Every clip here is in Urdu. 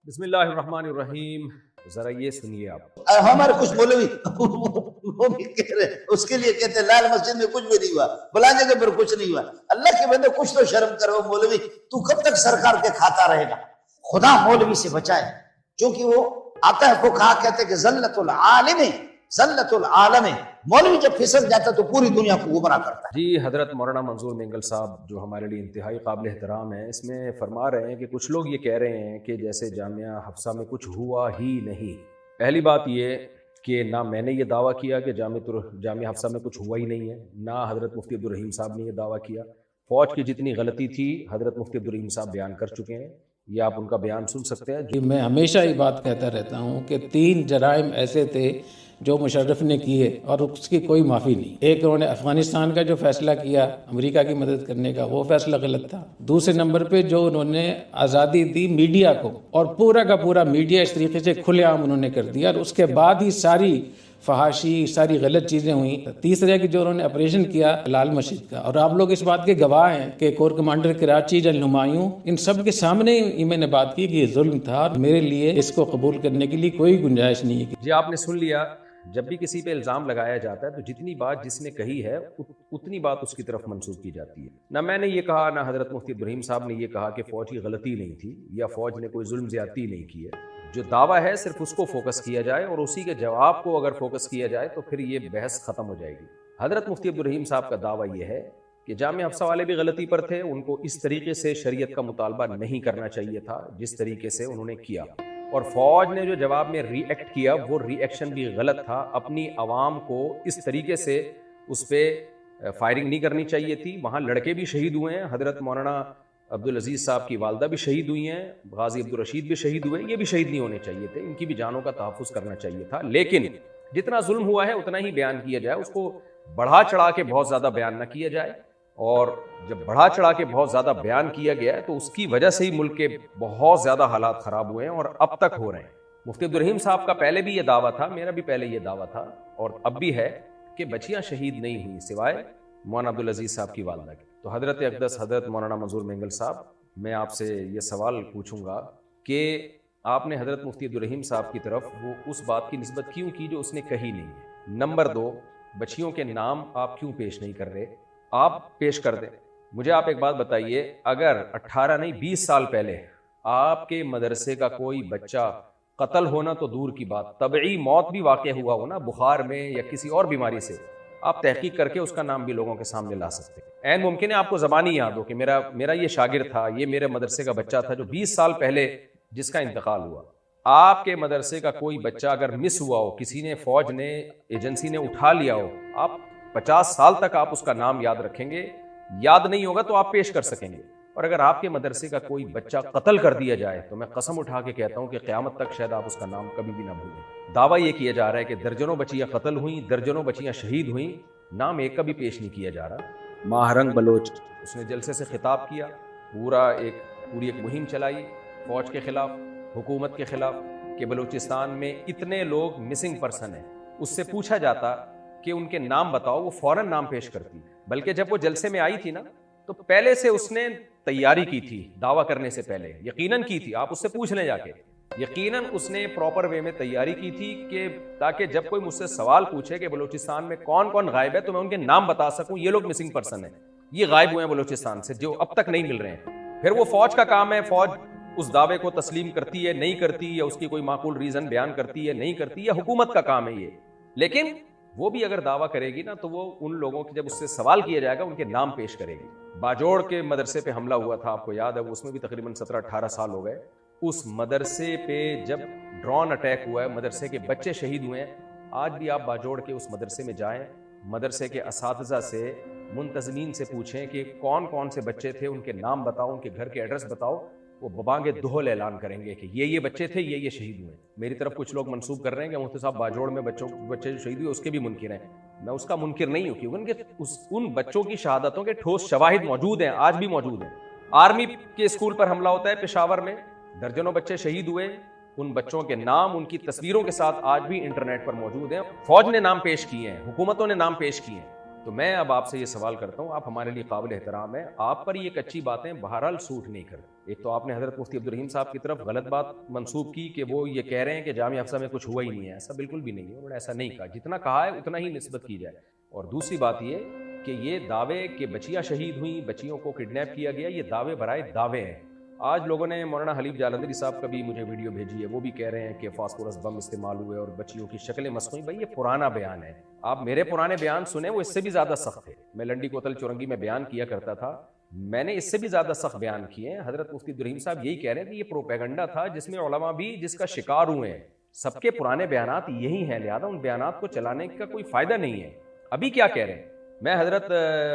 بسم اللہ الرحمن الرحیم. ذرا یہ سنیے آپ. ہمارے کچھ مولوی وہ بھی کہہ رہے ہیں، اس کے لیے کہتے ہیں لال مسجد میں کچھ بھی نہیں ہوا، فلاں جگہ پر کچھ نہیں ہوا. اللہ کے بندے کچھ تو شرم کرو مولوی، تو کب تک سرکار کے کھاتا رہے گا؟ خدا مولوی سے بچائے، چونکہ وہ آتا ہے فقہا کہتے ہیں کہ ذلت العالم ذلت العالم، مولوی جب پھسل جاتا ہے تو پوری دنیا کو گمراہ کرتا ہے. جی حضرت مولانا منظور مینگل صاحب جو ہمارے لیے انتہائی قابل احترام ہیں، اس میں فرما رہے ہیں کہ کچھ لوگ یہ کہہ رہے ہیں کہ جیسے جامعہ حفصہ میں کچھ ہوا ہی نہیں. پہلی بات یہ کہ نہ میں نے یہ دعویٰ کیا کہ جامعہ حفصہ میں کچھ ہوا ہی نہیں ہے، نہ حضرت مفتی عبدالرحیم صاحب نے یہ دعویٰ کیا. فوج کی جتنی غلطی تھی حضرت مفتی عبدالرحیم صاحب بیان کر چکے ہیں، یہ آپ ان کا بیان سن سکتے ہیں. میں ہمیشہ یہ بات کہتا رہتا ہوں کہ 3 جرائم ایسے تھے جو مشرف نے کیے اور اس کی کوئی معافی نہیں. ایک انہوں نے افغانستان کا جو فیصلہ کیا امریکہ کی مدد کرنے کا، وہ فیصلہ غلط تھا. دوسرے نمبر پہ جو انہوں نے آزادی دی میڈیا کو، اور پورا کا پورا میڈیا اس طریقے سے کھلے عام انہوں نے کر دیا، اور اس کے بعد ہی ساری فحاشی ساری غلط چیزیں ہوئیں. تیسرے کہ جو انہوں نے آپریشن کیا لال مسجد کا، اور آپ لوگ اس بات کے گواہ ہیں کہ corps commander Karachi general Humayun ان سب کے سامنے ہی میں نے بات کی کہ یہ ظلم تھا، اور میرے لیے اس کو قبول کرنے کے لیے کوئی گنجائش نہیں ہے. جی آپ نے سن لیا. جب بھی کسی پہ الزام لگایا جاتا ہے تو جتنی بات جس نے کہی ہے اتنی بات اس کی طرف منسوب کی جاتی ہے. نہ میں نے یہ کہا، نہ حضرت مفتی عبدالرحیم صاحب نے یہ کہا کہ فوج کی غلطی نہیں تھی یا فوج نے کوئی ظلم زیادتی نہیں کی ہے. جو دعویٰ ہے صرف اس کو فوکس کیا جائے اور اسی کے جواب کو اگر فوکس کیا جائے تو پھر یہ بحث ختم ہو جائے گی. حضرت مفتی عبدالرحیم صاحب کا دعویٰ یہ ہے کہ جامعہ حفصہ والے بھی غلطی پر تھے، ان کو اس طریقے سے شریعت کا مطالبہ نہیں کرنا چاہیے تھا جس طریقے سے انہوں نے کیا، اور فوج نے جو جواب میں ری ایکٹ کیا وہ ری ایکشن بھی غلط تھا. اپنی عوام کو اس طریقے سے اس پہ فائرنگ نہیں کرنی چاہیے تھی. وہاں لڑکے بھی شہید ہوئے ہیں، حضرت مولانا عبدالعزیز صاحب کی والدہ بھی شہید ہوئی ہیں، غازی عبدالرشید بھی شہید ہوئے، یہ بھی شہید نہیں ہونے چاہیے تھے، ان کی بھی جانوں کا تحفظ کرنا چاہیے تھا. لیکن جتنا ظلم ہوا ہے اتنا ہی بیان کیا جائے، اس کو بڑھا چڑھا کے بہت زیادہ بیان نہ کیا جائے. اور جب بڑھا چڑھا کے بہت زیادہ بیان کیا گیا ہے تو اس کی وجہ سے ہی ملک کے بہت زیادہ حالات خراب ہوئے ہیں اور اب تک ہو رہے ہیں. مفتی عبدالرحیم صاحب کا پہلے بھی یہ دعویٰ تھا، میرا بھی پہلے یہ دعویٰ تھا اور اب بھی ہے کہ بچیاں شہید نہیں ہوئی سوائے مولانا عبدالعزیز صاحب کی والدہ کی. تو حضرت اقدس حضرت مولانا منظور مینگل صاحب، میں آپ سے یہ سوال پوچھوں گا کہ آپ نے حضرت مفتی عبدالرحیم صاحب کی طرف وہ اس بات کی نسبت کیوں کی جو اس نے کہی نہیں ہے؟ نمبر 2، بچیوں کے نام آپ کیوں پیش نہیں کر رہے؟ آپ پیش کر دیں. مجھے آپ ایک بات بتائیے، اگر 18 نہیں 20 سال پہلے آپ کے مدرسے کا کوئی بچہ قتل ہونا تو دور کی بات، طبعی موت بھی واقع ہوا ہو نا، بخار میں یا کسی اور بیماری سے، آپ تحقیق کر کے اس کا نام بھی لوگوں کے سامنے لا سکتے ہیں. عین ممکن ہے آپ کو زبانی یاد ہو کہ میرا یہ شاگرد تھا، یہ میرے مدرسے کا بچہ تھا جو 20 سال پہلے جس کا انتقال ہوا. آپ کے مدرسے کا کوئی بچہ اگر مس ہوا ہو، کسی نے فوج نے ایجنسی نے اٹھا لیا ہو، آپ 50 سال تک آپ اس کا نام یاد رکھیں گے. یاد نہیں ہوگا تو آپ پیش کر سکیں گے. اور اگر آپ کے مدرسے کا کوئی بچہ قتل کر دیا جائے تو میں قسم اٹھا کے کہتا ہوں کہ قیامت تک شاید آپ اس کا نام کبھی بھی نہ بھولیں. دعویٰ یہ کیا جا رہا ہے کہ درجنوں بچیاں قتل ہوئیں، درجنوں بچیاں شہید ہوئیں، نام ایک کا بھی پیش نہیں کیا جا رہا. ماہرنگ بلوچ، اس نے جلسے سے خطاب کیا، پوری ایک مہم چلائی فوج کے خلاف، حکومت کے خلاف، کہ بلوچستان میں اتنے لوگ مسنگ پرسن ہیں. اس سے پوچھا جاتا کہ ان کے نام بتاؤ، وہ فوراً نام پیش کرتی. بلکہ جب وہ جلسے میں آئی تھی نا تو پہلے سے اس نے تیاری کی تھی، دعویٰ کرنے سے پہلے یقیناً کی تھی. آپ اس سے پوچھ لیں جا کے، یقیناً اس نے پراپر وے میں تیاری کی تھی کہ تاکہ جب کوئی مجھ سے سوال پوچھے کہ بلوچستان میں کون کون غائب ہے تو میں ان کے نام بتا سکوں، یہ لوگ مسنگ پرسن ہیں، یہ غائب ہوئے ہیں بلوچستان سے جو اب تک نہیں مل رہے ہیں. پھر وہ فوج کا کام ہے، فوج اس دعوے کو تسلیم کرتی ہے نہیں کرتی، یا اس کی کوئی معقول ریزن بیان کرتی ہے نہیں کرتی، یا حکومت کا کام ہے یہ. لیکن وہ بھی اگر دعویٰ کرے گی نا تو وہ ان لوگوں کے جب اس سے سوال کیا جائے گا ان کے نام پیش کرے گی. باجوڑ کے مدرسے پہ حملہ ہوا تھا، آپ کو یاد ہے، اس میں بھی تقریباً 17-18 سال ہو گئے. اس مدرسے پہ جب ڈرون اٹیک ہوا ہے، مدرسے کے بچے شہید ہوئے ہیں. آج بھی آپ باجوڑ کے اس مدرسے میں جائیں، مدرسے کے اساتذہ سے، منتظمین سے پوچھیں کہ کون کون سے بچے تھے، ان کے نام بتاؤ، ان کے گھر کے ایڈریس بتاؤ. وہ ببانگ دہل اعلان کریں گے کہ یہ بچے تھے، یہ شہید ہوئے. میری طرف کچھ لوگ منسوب کر رہے ہیں کہ مفتی صاحب باجوڑ میں بچے جو شہید ہوئے اس کے بھی منکر ہیں. میں اس کا منکر نہیں ہوں، کیونکہ ان بچوں کی شہادتوں کے ٹھوس شواہد موجود ہیں، آج بھی موجود ہیں. آرمی کے اسکول پر حملہ ہوتا ہے پشاور میں، درجنوں بچے شہید ہوئے، ان بچوں کے نام ان کی تصویروں کے ساتھ آج بھی انٹرنیٹ پر موجود ہیں. فوج نے نام پیش کیے ہیں، حکومتوں نے نام پیش کیے ہیں. تو میں اب آپ سے یہ سوال کرتا ہوں، آپ ہمارے لیے قابل احترام ہیں، آپ پر یہ کچی باتیں بہرحال سوٹ نہیں کرتی. ایک تو آپ نے حضرت مفتی عبدالرحیم صاحب کی طرف غلط بات منسوب کی کہ وہ یہ کہہ رہے ہیں کہ جامعہ افضہ میں کچھ ہوا ہی نہیں ہے. ایسا بالکل بھی نہیں ہے, انہوں نے ایسا نہیں کہا. جتنا کہا ہے اتنا ہی نسبت کی جائے. اور دوسری بات یہ کہ یہ دعوے کہ بچیاں شہید ہوئیں, بچیوں کو کڈنیپ کیا گیا, یہ دعوے برائے دعوے ہیں. آج لوگوں نے مولانا حلیف جالندری صاحب کا بھی مجھے ویڈیو بھیجی ہے, وہ بھی کہہ رہے ہیں کہ فاسفورس بم استعمال ہوئے اور بچیوں کی شکلیں مسخ ہوئیں. بھائی یہ پرانا بیان ہے, آپ میرے پرانے بیان سنیں, وہ اس سے بھی زیادہ سخت تھے. میں لنڈی کوتل چورنگی میں بیان کیا کرتا تھا, میں نے اس سے بھی زیادہ سخت بیان کیے ہیں. حضرت مفتی عبدالرحیم صاحب یہی کہہ رہے ہیں کہ یہ پروپیگنڈا تھا جس میں علماء بھی جس کا شکار ہوئے ہیں. سب کے پرانے بیانات یہی ہیں, لہذا ان بیانات کو چلانے کا کوئی فائدہ نہیں ہے. ابھی کیا کہہ رہے ہیں؟ میں حضرت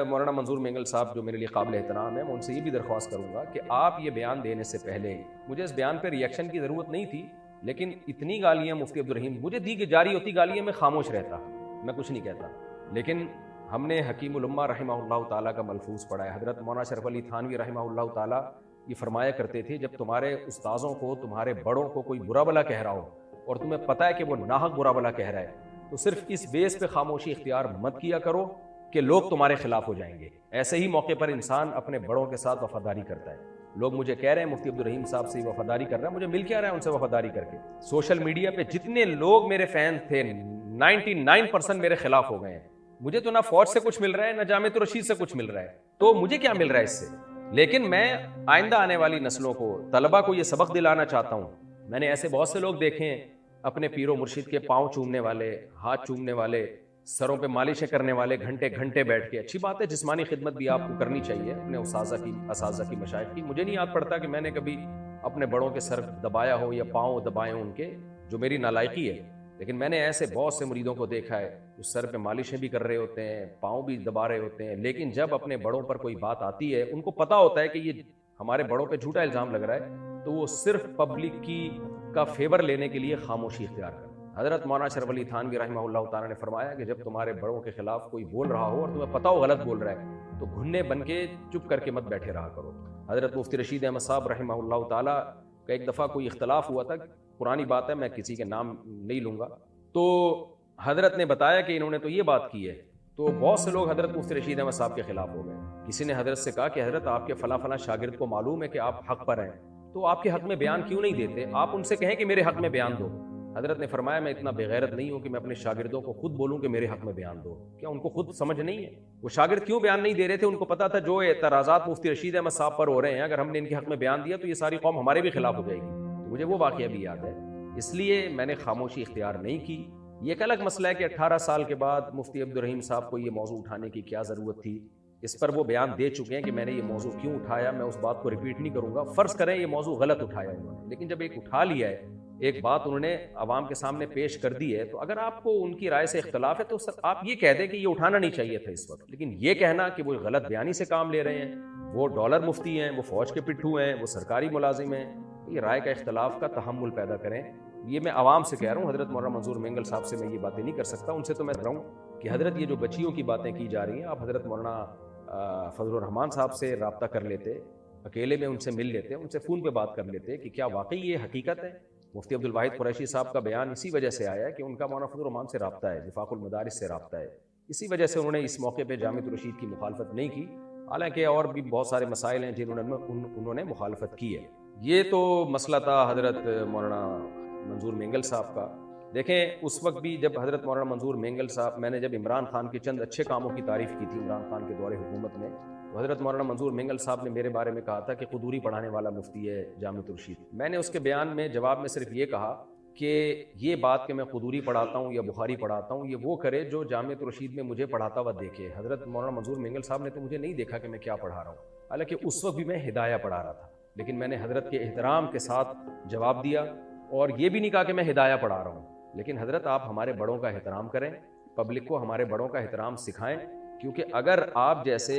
مولانا منظور مینگل صاحب جو میرے لیے قابل احترام ہے, میں ان سے یہ بھی درخواست کروں گا کہ آپ یہ بیان دینے سے پہلے, مجھے اس بیان پہ ری ایکشن کی ضرورت نہیں تھی, لیکن اتنی گالیاں مفتی عبدالرحیم, مجھے دی کہ جاری ہوتی گالیاں میں خاموش رہتا, میں کچھ نہیں کہتا. لیکن ہم نے حکیم الامہ رحمہ اللہ تعالیٰ کا ملفوظ پڑھا ہے. حضرت مولانا اشرف علی تھانوی رحمہ اللہ تعالیٰ یہ فرمایا کرتے تھے, جب تمہارے استاذوں کو, تمہارے بڑوں کو کوئی برا بلا کہہ رہا ہو اور تمہیں پتہ ہے کہ وہ ناحق برا بلا کہہ رہا ہے, تو صرف اس بیس پہ خاموشی اختیار مت کیا کرو کہ لوگ تمہارے خلاف ہو جائیں گے. ایسے ہی موقع پر انسان اپنے بڑوں کے ساتھ وفاداری کرتا ہے. لوگ مجھے کہہ رہے ہیں مفتی عبدالرحیم صاحب سے وفاداری کر رہا ہے, مجھے مل کیا رہا ہے ان سے وفاداری کر کے؟ سوشل میڈیا پہ جتنے لوگ میرے فین تھے 99% میرے خلاف ہو گئے ہیں. مجھے تو نہ فوج سے کچھ مل رہا ہے, نہ جامعہ الرشید سے کچھ مل رہا ہے, تو مجھے کیا مل رہا ہے اس سے؟ لیکن میں آئندہ آنے والی نسلوں کو, طلبہ کو یہ سبق دلانا چاہتا ہوں. میں نے ایسے بہت سے لوگ دیکھے ہیں اپنے پیر و مرشد کے پاؤں چومنے والے, ہاتھ چومنے والے, سروں پہ مالشیں کرنے والے, گھنٹے گھنٹے بیٹھ کے. اچھی بات ہے, جسمانی خدمت بھی آپ کو کرنی چاہیے اپنے اساتذہ کی, مشائخ کی. مجھے نہیں یاد پڑتا کہ میں نے کبھی اپنے بڑوں کے سر دبایا ہو یا پاؤں دبائے ہوں ان کے, جو میری نالائقی ہے. لیکن میں نے ایسے بہت سے مریدوں کو دیکھا ہے جو سر پہ مالشیں بھی کر رہے ہوتے ہیں, پاؤں بھی دبا رہے ہوتے ہیں, لیکن جب اپنے بڑوں پر کوئی بات آتی ہے, ان کو پتا ہوتا ہے کہ یہ ہمارے بڑوں پہ جھوٹا الزام لگ رہا ہے, تو وہ صرف پبلک کا فیور لینے کے لیے خاموشی اختیار کرتے ہیں. حضرت مولانا اشرف علی تھانوی رحمہ اللہ تعالیٰ نے فرمایا کہ جب تمہارے بڑوں کے خلاف کوئی بول رہا ہو اور تمہیں پتہ ہو غلط بول رہا ہے, تو گھنے بن کے چپ کر کے مت بیٹھے رہا کرو. حضرت مفتی رشید احمد صاحب رحمہ اللہ تعالیٰ کا ایک دفعہ کوئی اختلاف ہوا تھا, پرانی بات ہے, میں کسی کے نام نہیں لوں گا, تو حضرت نے بتایا کہ انہوں نے تو یہ بات کی ہے, تو بہت سے لوگ حضرت مفتی رشید احمد صاحب کے خلاف ہو گئے. کسی نے حضرت سے کہا کہ حضرت آپ کے فلاں فلاں شاگرد کو معلوم ہے کہ آپ حق پر ہیں, تو آپ کے حق میں بیان کیوں نہیں دیتے, آپ ان سے کہیں کہ میرے حق میں بیان دو. حضرت نے فرمایا میں اتنا بے غیرت نہیں ہوں کہ میں اپنے شاگردوں کو خود بولوں کہ میرے حق میں بیان دو. کیا ان کو خود سمجھ نہیں ہے؟ وہ شاگرد کیوں بیان نہیں دے رہے تھے؟ ان کو پتا تھا جو اعتراضات مفتی رشید احمد صاحب پر ہو رہے ہیں, اگر ہم نے ان کے حق میں بیان دیا تو یہ ساری قوم ہمارے بھی خلاف ہو جائے گی. مجھے وہ واقعہ بھی یاد ہے, اس لیے میں نے خاموشی اختیار نہیں کی. یہ ایک الگ مسئلہ ہے کہ 18 سال کے بعد مفتی عبدالرحیم صاحب کو یہ موضوع اٹھانے کی کیا ضرورت تھی. اس پر وہ بیان دے چکے ہیں کہ میں نے یہ موضوع کیوں اٹھایا, میں اس بات کو ریپیٹ نہیں کروں گا. فرض کریں یہ موضوع غلط اٹھایا انہوں نے, لیکن جب ایک اٹھا لیا ہے, ایک بات انہوں نے عوام کے سامنے پیش کر دی ہے, تو اگر آپ کو ان کی رائے سے اختلاف ہے تو آپ یہ کہہ دیں کہ یہ اٹھانا نہیں چاہیے تھا اس وقت. لیکن یہ کہنا کہ وہ غلط بیانی سے کام لے رہے ہیں, وہ ڈالر مفتی ہیں, وہ فوج کے پٹھو ہیں, وہ سرکاری ملازم ہیں, یہ رائے کا اختلاف کا تحمل پیدا کریں. یہ میں عوام سے کہہ رہا ہوں, حضرت مولانا منظور مینگل صاحب سے میں یہ باتیں نہیں کر سکتا. ان سے تو میں کہہ رہا ہوں کہ حضرت یہ جو بچیوں کی باتیں کی جا رہی ہیں, آپ حضرت مولانا فضل الرحمان صاحب سے رابطہ کر لیتے, اکیلے میں ان سے مل لیتے, ان سے فون پہ بات کر لیتے کہ کیا واقعی یہ حقیقت ہے. مفتی عبدالواحد قریشی صاحب کا بیان اسی وجہ سے آیا ہے کہ ان کا مولانا فضل الرحمان سے رابطہ ہے, وفاق المدارس سے رابطہ ہے. اسی وجہ سے انہوں نے اس موقع پہ جامعہ الرشید کی مخالفت نہیں کی, حالانکہ اور بھی بہت سارے مسائل ہیں انہوں نے مخالفت کی ہے. یہ تو مسئلہ تھا حضرت مولانا منظور مینگل صاحب کا. دیکھیں اس وقت بھی جب حضرت مولانا منظور مینگل صاحب, میں نے جب عمران خان کے چند اچھے کاموں کی تعریف کی تھی عمران خان کے دور حکومت میں, تو حضرت مولانا منظور مینگل صاحب نے میرے بارے میں کہا تھا کہ قدوری پڑھانے والا مفتی ہے جامعہ الرشید. میں نے اس کے بیان میں جواب میں صرف یہ کہا کہ یہ بات کہ میں قدوری پڑھاتا ہوں یا بخاری پڑھاتا ہوں, یہ وہ کرے جو جامعہ الرشید میں مجھے پڑھاتا ہوا دیکھے. حضرت مولانا منظور مینگل صاحب نے تو مجھے نہیں دیکھا کہ میں کیا پڑھا رہا ہوں, حالانکہ اس وقت بھی میں ہدایہ پڑھا رہا تھا, لیکن میں نے حضرت کے احترام کے ساتھ جواب دیا اور یہ بھی نہیں کہا کہ میں ہدایہ پڑھا رہا ہوں. لیکن حضرت آپ ہمارے بڑوں کا احترام کریں, پبلک کو ہمارے بڑوں کا احترام سکھائیں, کیونکہ اگر آپ جیسے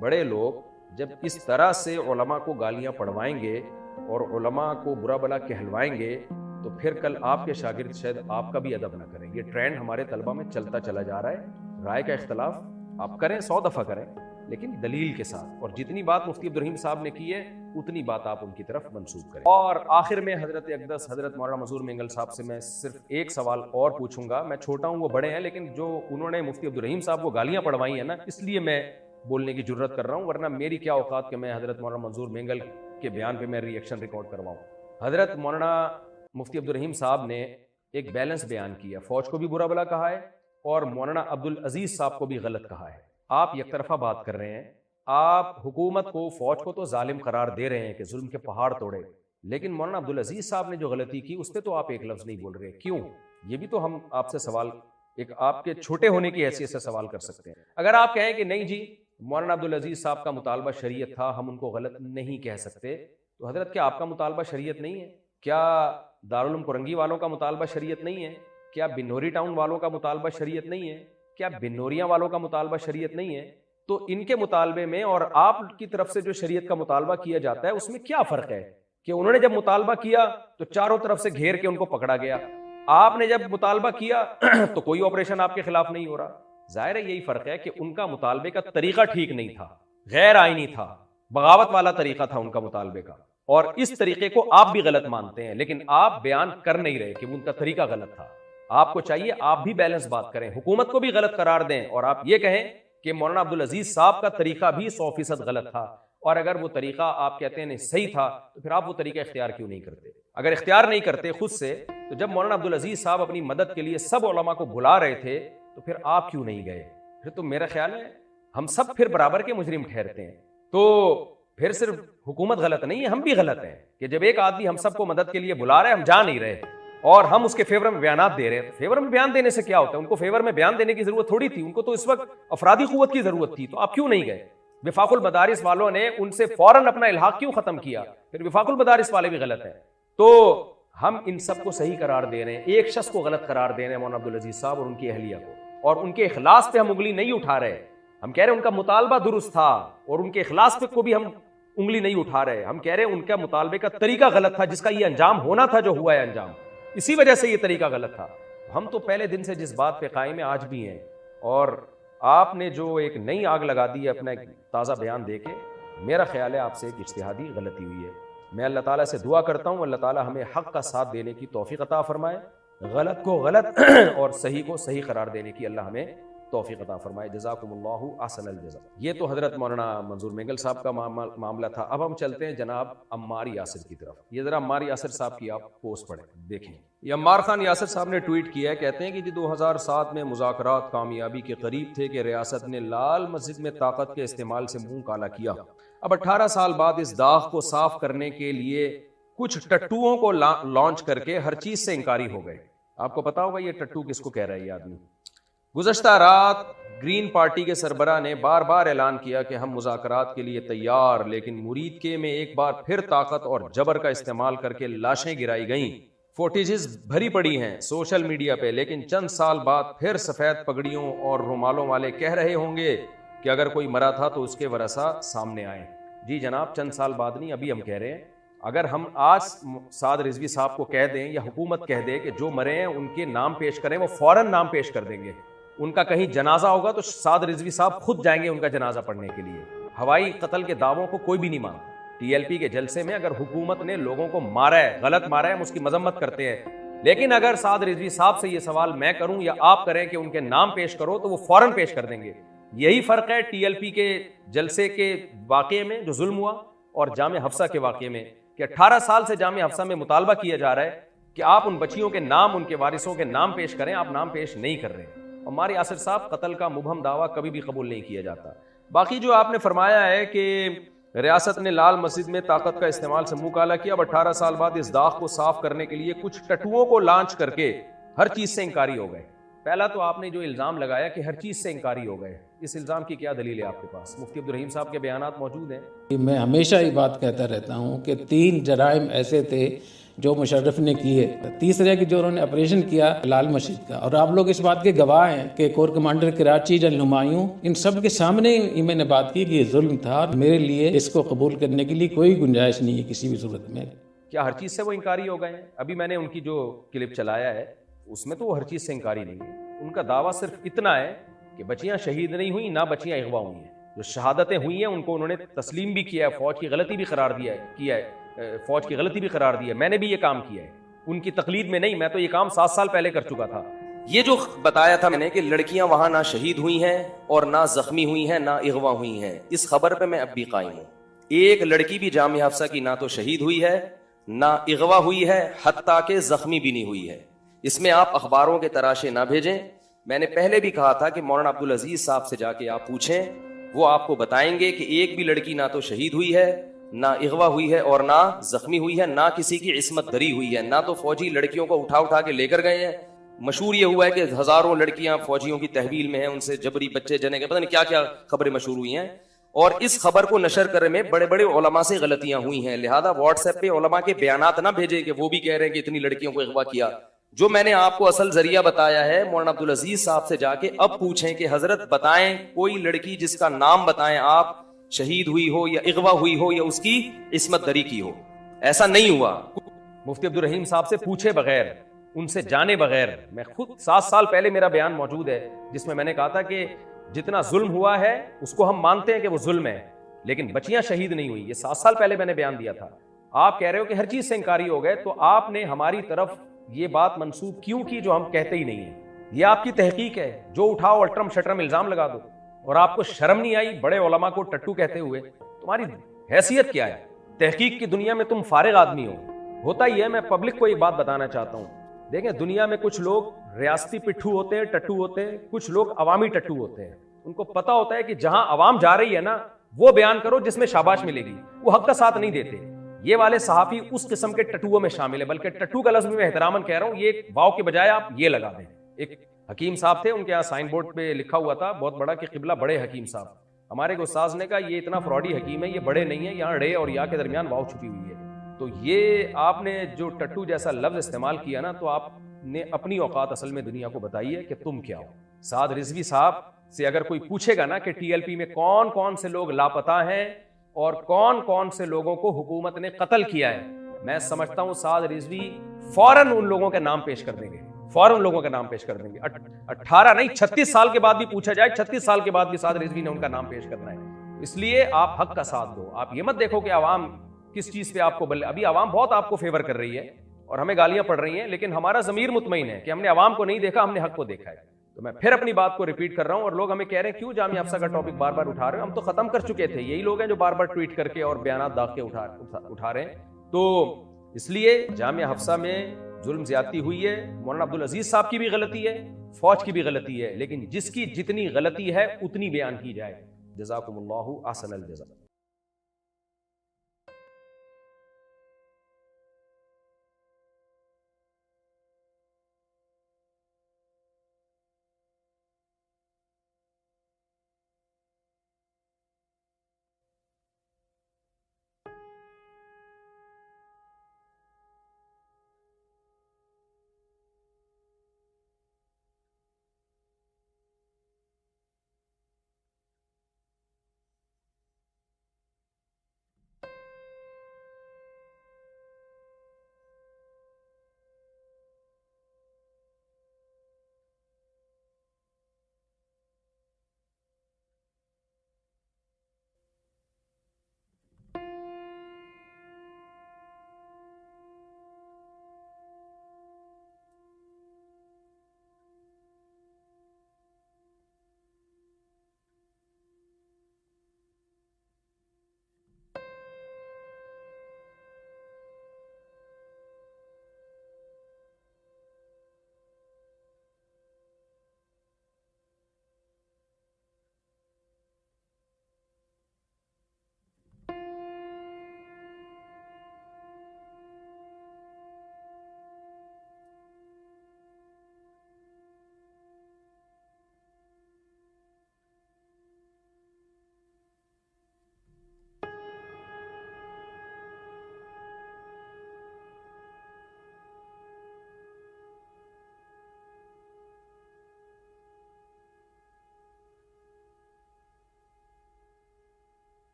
بڑے لوگ جب اس طرح سے علماء کو گالیاں پڑھوائیں گے اور علماء کو برا بلا کہلوائیں گے, تو پھر کل آپ کے شاگرد شاید آپ کا بھی ادب نہ کریں. یہ ٹرینڈ ہمارے طلبہ میں چلتا چلا جا رہا ہے. رائے کا اختلاف آپ کریں, 100 دفعہ کریں, لیکن دلیل کے ساتھ, اور جتنی بات مفتی عبدالرحیم صاحب نے کی ہے اتنی بات آپ ان کی طرف منسوب کریں. اور آخر میں حضرت اقدس حضرت مولانا منظور مینگل صاحب سے میں صرف ایک سوال اور پوچھوں گا. میں چھوٹا ہوں, وہ بڑے ہیں, لیکن جو انہوں نے مفتی عبدالرحیم صاحب کو گالیاں پڑھوائی ہیں نا, اس لیے میں بولنے کی جرت کر رہا ہوں, ورنہ میری کیا اوقات کہ میں حضرت مولانا منظور مینگل کے بیان پہ میں ریئیکشن ریکارڈ کرواؤں. حضرت مولانا مفتی عبدالرحیم صاحب نے ایک بیلنس بیان کیا, فوج کو بھی برا بلا کہا ہے اور مولانا عبدالعزیز صاحب کو بھی غلط کہا ہے. آپ یک طرفہ بات کر رہے ہیں, آپ حکومت کو, فوج کو تو ظالم قرار دے رہے ہیں کہ ظلم کے پہاڑ توڑے, لیکن مولانا عبدالعزیز صاحب نے جو غلطی کی اس پہ تو آپ ایک لفظ نہیں بول رہے. کیوں؟ یہ بھی تو ہم آپ سے سوال, ایک آپ کے چھوٹے ہونے کی حیثیت سے سوال کر سکتے ہیں. اگر آپ کہیں کہ نہیں جی مولانا عبدالعزیز صاحب کا مطالبہ شریعت تھا, ہم ان کو غلط نہیں کہہ سکتے, تو حضرت کیا آپ کا مطالبہ شریعت نہیں ہے؟ کیا دارالعلوم کرنگی والوں کا مطالبہ شریعت نہیں ہے؟ کیا بنوری ٹاؤن والوں کا مطالبہ شریعت نہیں ہے؟ کیا بنوریاں والوں کا مطالبہ شریعت نہیں ہے؟ تو ان کے مطالبے میں اور آپ کی طرف سے جو شریعت کا مطالبہ کیا جاتا ہے اس میں کیا فرق ہے کہ انہوں نے جب مطالبہ کیا تو چاروں طرف سے گھیر کے ان کو پکڑا گیا, آپ نے جب مطالبہ کیا تو کوئی آپریشن آپ کے خلاف نہیں ہو رہا. ظاہر ہے یہی فرق ہے کہ ان کا مطالبے کا طریقہ ٹھیک نہیں تھا, غیر آئینی تھا, بغاوت والا طریقہ تھا ان کا مطالبے کا, اور اس طریقے کو آپ بھی غلط مانتے ہیں, لیکن آپ بیان کر نہیں رہے کہ ان کا طریقہ غلط تھا. آپ کو چاہیے آپ بھی بیلنس بات کریں, حکومت کو بھی غلط قرار دیں اور آپ یہ کہیں کہ مولانا عبدالعزیز صاحب کا طریقہ بھی 100% غلط تھا, اور اگر وہ طریقہ آپ کہتے ہیں صحیح تھا تو پھر آپ وہ طریقہ اختیار کیوں نہیں کرتے؟ اگر اختیار نہیں کرتے خود سے, تو جب مولانا عبدالعزیز صاحب اپنی مدد کے لیے سب علماء کو بلا رہے تھے تو پھر آپ کیوں نہیں گئے؟ پھر تو میرا خیال ہے ہم سب پھر برابر کے مجرم ٹھہرتے ہیں. تو پھر صرف حکومت غلط نہیں ہے, ہم بھی غلط ہیں کہ جب ایک آدمی ہم سب کو مدد کے لیے بلا رہے ہیں, ہم جا نہیں رہے اور ہم اس کے فیور میں بیانات دے رہے ہیں. فیور میں بیان دینے سے کیا ہوتا ہے؟ ان کو فیور میں بیان دینے کی ضرورت تھوڑی تھی, ان کو تو اس وقت افرادی قوت کی ضرورت تھی, تو آپ کیوں نہیں گئے؟ وفاق المدارس والوں نے ان سے فوراً اپنا الحاق کیوں ختم کیا؟ پھر وفاق المدارس والے بھی غلط ہیں. تو ہم ان سب کو صحیح قرار دے رہے ہیں, ایک شخص کو غلط قرار دے رہے ہیں, مولانا عبدالعزیز صاحب اور ان کی اہلیہ کو, اور ان کے اخلاص پہ ہم انگلی نہیں اٹھا رہے. ہم کہہ رہے ہیں ان کا مطالبہ درست تھا اور ان کے اخلاص پہ کو بھی ہم انگلی نہیں اٹھا رہے. ہم کہہ رہے ہیں ان کا مطالبے کا طریقہ غلط تھا, جس کا یہ انجام ہونا تھا جو ہوا ہے انجام, اسی وجہ سے یہ طریقہ غلط تھا. ہم تو پہلے دن سے جس بات پہ قائم ہیں آج بھی ہیں, اور آپ نے جو ایک نئی آگ لگا دی ہے اپنا ایک تازہ بیان دے کے, میرا خیال ہے آپ سے ایک اجتہادی غلطی ہوئی ہے. میں اللہ تعالیٰ سے دعا کرتا ہوں اللہ تعالیٰ ہمیں حق کا ساتھ دینے کی توفیق عطا فرمائے, غلط کو غلط اور صحیح کو صحیح قرار دینے کی اللہ ہمیں توفیق عطا فرمائے. جزاکم اللہ احسن الجزا. یہ تو حضرت مولانا منظور مینگل صاحب کا معاملہ تھا. اب ہم چلتے ہیں جناب عمار یاسر کی طرف. یہ ذرا عمار یاسر صاحب کی آپ پوسٹ پڑھیں دیکھیں. یہ عمار خان یاسر صاحب نے ٹویٹ کیا ہے, کہتے ہیں کہ جی 2007 میں مذاکرات کامیابی کے قریب تھے کہ ریاست نے لال مسجد میں طاقت کے استعمال سے منہ کالا کیا. اب 18 سال بعد اس داغ کو صاف کرنے کے لیے کچھ ٹٹوؤں کو لانچ کر کے ہر چیز سے انکاری ہو گئے. آپ کو پتا ہوگا یہ ٹٹو کس کو کہہ رہا ہے یہ آدمی. گزشتہ رات گرین پارٹی کے سربراہ نے بار بار اعلان کیا کہ ہم مذاکرات کے لیے تیار, لیکن مرید کے میں ایک بار پھر طاقت اور جبر کا استعمال کر کے لاشیں گرائی گئیں. فوٹیجز بھری پڑی ہیں سوشل میڈیا پہ, لیکن چند سال بعد پھر سفید پگڑیوں اور رومالوں والے کہہ رہے ہوں گے کہ اگر کوئی مرا تھا تو اس کے ورثہ سامنے آئیں. جی جناب, چند سال بعد نہیں, ابھی ہم کہہ رہے ہیں. اگر ہم آج سعد رضوی صاحب کو کہہ دیں یا حکومت کہہ دے کہ جو مرے ہیں ان کے نام پیش کریں, وہ فوراً نام پیش کر دیں گے. ان کا کہیں جنازہ ہوگا تو سعد رضوی صاحب خود جائیں گے ان کا جنازہ پڑھنے کے لیے. ہوائی قتل کے دعووں کو کوئی بھی نہیں مانتا. ٹی ایل پی کے جلسے میں اگر حکومت نے لوگوں کو مارا ہے, غلط مارا ہے, ہم اس کی مذمت کرتے ہیں, لیکن اگر سعد رضوی صاحب سے یہ سوال میں کروں یا آپ کریں کہ ان کے نام پیش کرو تو وہ فوراً پیش کر دیں گے. یہی فرق ہے ٹی ایل پی کے جلسے کے واقعے میں جو ظلم ہوا اور جامع حفصہ کے واقعے میں, کہ 18 سال سے جامع حفصہ میں مطالبہ کیا جا رہا ہے کہ آپ ان بچیوں کے نام, ان کے وارثوں کے نام پیش کریں, آپ نام پیش نہیں کر رہے ہیں. ہمارے یاسر صاحب قتل کا مبہم دعویٰ کبھی بھی قبول نہیں کیا جاتا. باقی جو آپ نے فرمایا ہے کہ ریاست نے لال مسجد میں طاقت کا استعمال سے منہ کالا کیا, اب 18 سال بعد اس داغ کو صاف کرنے کے لیے کچھ ٹٹوؤں کو لانچ کر کے ہر چیز سے انکاری ہو گئے. پہلا تو آپ نے جو الزام لگایا کہ ہر چیز سے انکاری ہو گئے, اس الزام کی کیا دلیل ہے آپ کے پاس؟ مفتی عبدالرحیم صاحب کے بیانات موجود ہیں. میں ہمیشہ یہ بات کہتا رہتا ہوں کہ 3 جرائم ایسے تھے جو مشرف نے کیے. تیسرے کہ جو انہوں نے آپریشن کیا لال مسجد کا, اور آپ لوگ اس بات کے گواہ ہیں کہ corps commander Karachi general Humayun ان سب کے سامنے ہی میں نے بات کی کہ یہ ظلم تھا. میرے لیے اس کو قبول کرنے کے لیے کوئی گنجائش نہیں ہے کسی بھی صورت میں. کیا ہر چیز سے وہ انکاری ہو گئے ہیں؟ ابھی میں نے ان کی جو کلپ چلایا ہے اس میں تو وہ ہر چیز سے انکاری نہیں ہے. ان کا دعویٰ صرف اتنا ہے کہ بچیاں شہید نہیں ہوئیں, نہ بچیاں اغوا ہوئی ہیں. جو شہادتیں ہوئی ہیں ان کو انہوں نے تسلیم بھی کیا ہے, فوج کی غلطی بھی قرار کیا ہے, فوج کی غلطی بھی قرار دی ہے. میں نے بھی یہ کام کیا ہے, ان کی تقلید میں نہیں, میں تو یہ کام 7 سال پہلے کر چکا تھا. یہ جو بتایا تھا میں نے کہ لڑکیاں وہاں نہ شہید ہوئی ہیں اور نہ زخمی ہوئی ہیں, نہ اغوا ہوئی ہیں, اس خبر پہ میں اب بھی قائم ہوں. ایک لڑکی بھی جامعہ حفصہ کی نہ تو شہید ہوئی ہے نہ اغوا ہوئی ہے، حتیٰ کہ زخمی بھی نہیں ہوئی ہے. اس میں آپ اخباروں کے تراشے نہ بھیجیں. میں نے پہلے بھی کہا تھا کہ مولانا عبدالعزیز صاحب سے جا کے آپ پوچھیں، وہ آپ کو بتائیں گے کہ ایک بھی لڑکی نہ تو شہید ہوئی ہے، نہ اغوا ہوئی ہے اور نہ زخمی ہوئی ہے، نہ کسی کی عصمت دری ہوئی ہے، نہ تو فوجی لڑکیوں کو اٹھا کے لے کر گئے ہیں. مشہور یہ ہوا ہے کہ ہزاروں لڑکیاں فوجیوں کی تحویل میں ہیں، ان سے جبری بچے جنے کے پتہ نہیں کیا کیا خبریں مشہور ہوئی ہیں. اور اس خبر کو نشر کرنے میں بڑے بڑے علماء سے غلطیاں ہوئی ہیں. لہذا واٹس ایپ پہ علماء کے بیانات نہ بھیجے کہ وہ بھی کہہ رہے ہیں کہ اتنی لڑکیوں کو اغوا کیا. جو میں نے آپ کو اصل ذریعہ بتایا ہے، مولانا عبدالعزیز صاحب سے جا کے اب پوچھیں کہ حضرت بتائیں کوئی لڑکی جس کا نام بتائیں آپ، شہید ہوئی ہو یا اغوا ہوئی ہو یا اس کی عصمت دری کی ہو. ایسا نہیں ہوا. مفتی عبدالرحیم صاحب سے پوچھے بغیر، ان سے جانے بغیر، میں خود 7 سال پہلے میرا بیان موجود ہے جس میں میں نے کہا تھا کہ جتنا ظلم ہوا ہے اس کو ہم مانتے ہیں کہ وہ ظلم ہے، لیکن بچیاں شہید نہیں ہوئی. یہ 7 سال پہلے میں نے بیان دیا تھا. آپ کہہ رہے ہو کہ ہر چیز سے انکاری ہو گئے، تو آپ نے ہماری طرف یہ بات منسوب کیوں کی جو ہم کہتے ہی نہیں ہیں؟ یہ آپ کی تحقیق ہے، جو اٹھاؤ الٹرم شٹرم الزام لگا دو. اور آپ کو شرم نہیں آئی بڑے علماء کو ٹٹو کہتے ہوئے؟ تمہاری حیثیت کیا ہے؟ تحقیق کی دنیا میں تم فارغ آدمی ہو. ہوتا ہی ہے. میں پبلک کو ایک بات بتانا چاہتا ہوں، دیکھیں دنیا میں کچھ لوگ ریاستی پٹھو ہوتے ہیں، ٹٹو ہوتے ہیں، کچھ لوگ عوامی ٹٹو ہوتے ہیں. ان کو پتا ہوتا ہے کہ جہاں عوام جا رہی ہے نا وہ بیان کرو جس میں شاباش ملے گی، وہ حق کا ساتھ نہیں دیتے. یہ والے صحافی اس قسم کے ٹٹوؤں میں شامل ہے، بلکہ ٹٹو کا لفظ میں احتراماً کہہ رہا ہوں، یہ واو کے بجائے آپ یہ لگا دیں. ایک حکیم صاحب تھے، ان کے یہاں سائن بورڈ پہ لکھا ہوا تھا بہت بڑا کہ قبلہ بڑے حکیم صاحب. ہمارے ایک استاذ نے کہا یہ اتنا فراڈی حکیم ہے، یہ بڑے نہیں ہے، یہاں ڑے اور یا کے درمیان واو چھپی ہوئی ہے. تو یہ آپ نے جو ٹٹو جیسا لفظ استعمال کیا نا، تو آپ نے اپنی اوقات اصل میں دنیا کو بتائی ہے کہ تم کیا ہو. سعد رضوی صاحب سے اگر کوئی پوچھے گا نا کہ ٹی ایل پی میں کون کون سے لوگ لاپتہ ہیں اور کون کون سے لوگوں کو حکومت نے قتل کیا ہے، میں سمجھتا ہوں سعد رضوی فوراً ان لوگوں کے نام پیش کر دیں گے، فوراً لوگوں کے نام پیش کر دیں گے. 18 نہیں 36 سال کے بعد بھی پوچھا جائے، 36 سال کے بعد بھی سعد رضوی نے ان کا نام پیش کرنا ہے. اس لیے آپ حق کا ساتھ دو. آپ یہ مت دیکھو کہ عوام کس چیز پہ آپ کو ابھی عوام بہت آپ کو فیور کر رہی ہے اور ہمیں گالیاں پڑ رہی ہیں، لیکن ہمارا ضمیر مطمئن ہے کہ ہم نے عوام کو نہیں دیکھا، ہم نے حق کو دیکھا ہے. تو میں پھر اپنی بات کو ریپیٹ کر رہا ہوں، اور لوگ ہمیں کہہ رہے ہیں کیوں جامعہ حفصہ کا ٹاپک بار بار اٹھا رہے ہیں؟ ہم تو ختم کر چکے تھے. یہی لوگ ہیں جو بار بار ٹویٹ کر کے اور بیانات داغ کے اٹھا رہے ہیں. تو اس لیے جامعہ حفصہ میں ظلم زیادتی ہوئی ہے. مولانا عبدالعزیز صاحب کی بھی غلطی ہے، فوج کی بھی غلطی ہے، لیکن جس کی جتنی غلطی ہے اتنی بیان کی جائے. جزاکم اللہ احسن الجزا.